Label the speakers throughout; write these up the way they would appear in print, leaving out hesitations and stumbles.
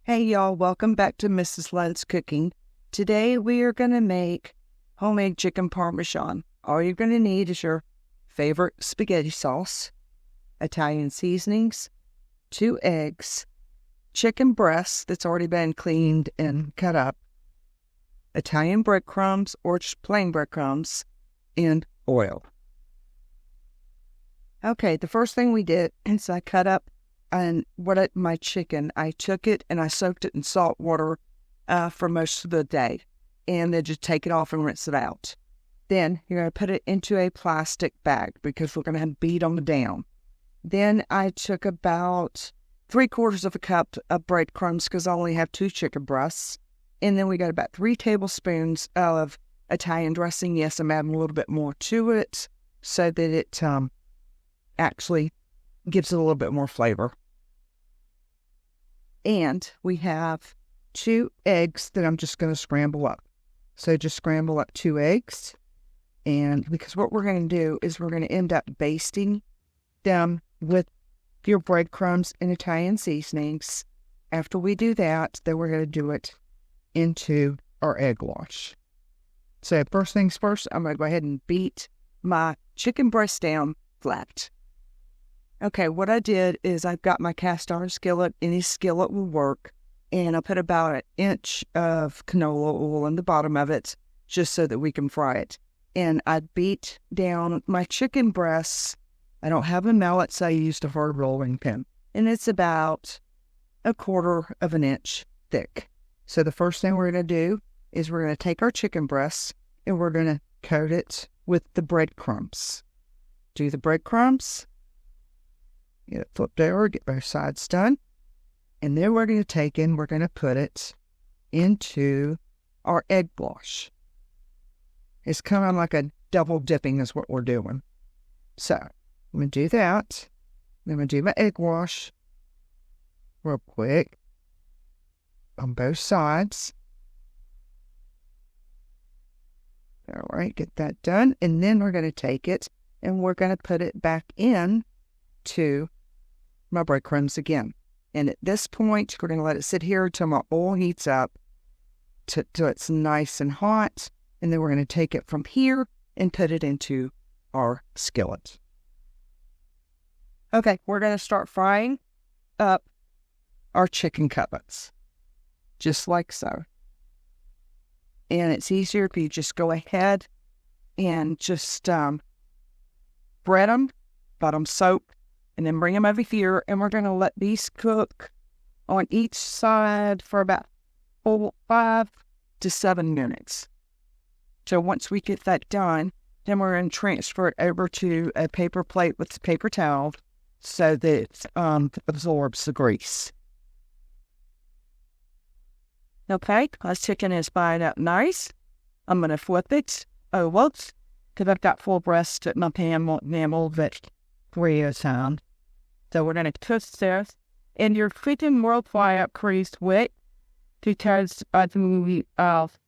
Speaker 1: Hey y'all, welcome back to Mrs. Lund's Cooking. Today we are going to make homemade chicken parmesan. All you're going to need is your favorite spaghetti sauce, Italian seasonings, 2 eggs, chicken breast that's already been cleaned and cut up, Italian breadcrumbs or just plain breadcrumbs, and oil. Okay, the first thing we did is I cut up my chicken. I took it and I soaked it in salt water for most of the day, and then just take it off and rinse it out. Then you're going to put it into a plastic bag because we're going to beat them down. Then I took about 3/4 of a cup of breadcrumbs because I only have 2 chicken breasts. And then we got about 3 tablespoons of Italian dressing. Yes, I'm adding a little bit more to it so that it actually gives it a little bit more flavor. And we have 2 eggs that I'm just going to scramble up. So just scramble up 2 eggs. And because what we're going to do is we're going to end up basting them with your breadcrumbs and Italian seasonings. After we do that, then we're going to do it into our egg wash. So first things first, I'm going to go ahead and beat my chicken breast down flat. Okay, what I did is I've got my cast iron skillet. Any skillet will work. And I put about 1 inch of canola oil in the bottom of it just so that we can fry it. And I beat down my chicken breasts. I don't have a mallet, so I used a hard rolling pin. And it's about 1/4 of an inch thick. So the first thing we're going to do is we're going to take our chicken breasts and we're going to coat it with the breadcrumbs. Do the breadcrumbs. Get it flipped over, get both sides done. And then we're going to put it into our egg wash. It's kind of like a double dipping is what we're doing. So I'm going to do that. Then I'm going to do my egg wash real quick on both sides. All right, get that done. And then we're going to take it and we're going to put it back in to my breadcrumbs again. And at this point, we're going to let it sit here until my oil heats up till it's nice and hot. And then we're going to take it from here and put it into our skillet. Okay, we're going to start frying up our chicken cutlets, just like so. And it's easier if you just go ahead and just bread them, let them soak, and then bring them over here, and we're going to let these cook on each side for about 5 to 7 minutes. So once we get that done, then we're going to transfer it over to a paper plate with a paper towel so that it absorbs the grease. Okay, our chicken is frying up nice. I'm going to flip it over because I've got full breast at my pan won't nibble that 3 at a time. So we're going to twist this, and your chicken will fry up pretty quick because of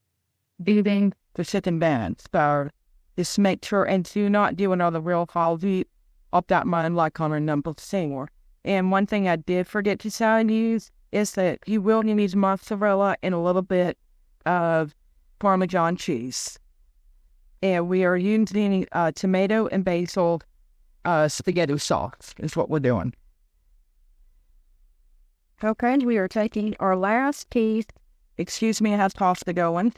Speaker 1: beating the chicken down. So just make sure, and do not do another real halsey of that mine like on our number 4. And one thing I did forget to tell you is that you will need mozzarella and a little bit of Parmesan cheese. And we are using tomato and basil spaghetti sauce is what we're doing. Okay, we are taking our last piece. Excuse me, I have pasta going.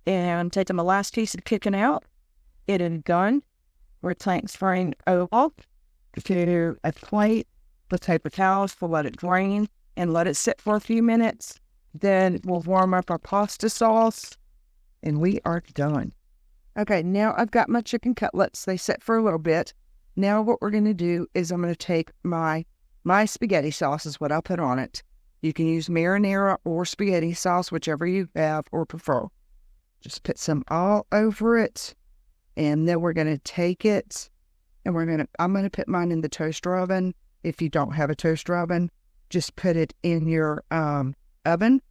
Speaker 1: And taking the last piece of chicken out. It is done. We're transferring over to a plate with paper towels to let it drain and let it sit for a few minutes. Then we'll warm up our pasta sauce, and we are done. Okay, now I've got my chicken cutlets. They sit for a little bit. Now what we're going to do is I'm going to take my spaghetti sauce is what I'll put on it. You can use marinara or spaghetti sauce, whichever you have or prefer. Just put some all over it, and then we're going to take it, and I'm going to put mine in the toaster oven. If you don't have a toaster oven, just put it in your oven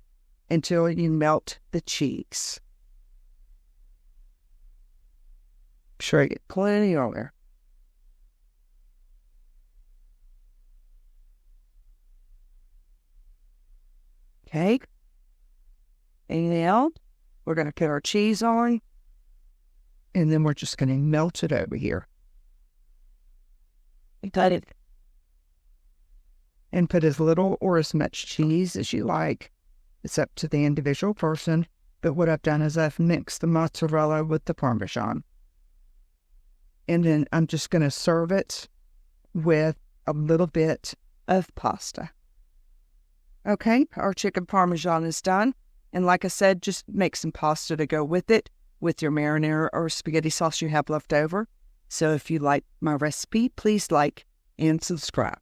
Speaker 1: until you melt the cheese. Sure you get plenty on there. Okay. And now we're going to put our cheese on, and then we're just going to melt it over here. Got it. And put as little or as much cheese as you like. It's up to the individual person. But what I've done is I've mixed the mozzarella with the Parmesan. And then I'm just going to serve it with a little bit of pasta. Okay, our chicken Parmesan is done. And like I said, just make some pasta to go with it, with your marinara or spaghetti sauce you have left over. So if you like my recipe, please like and subscribe.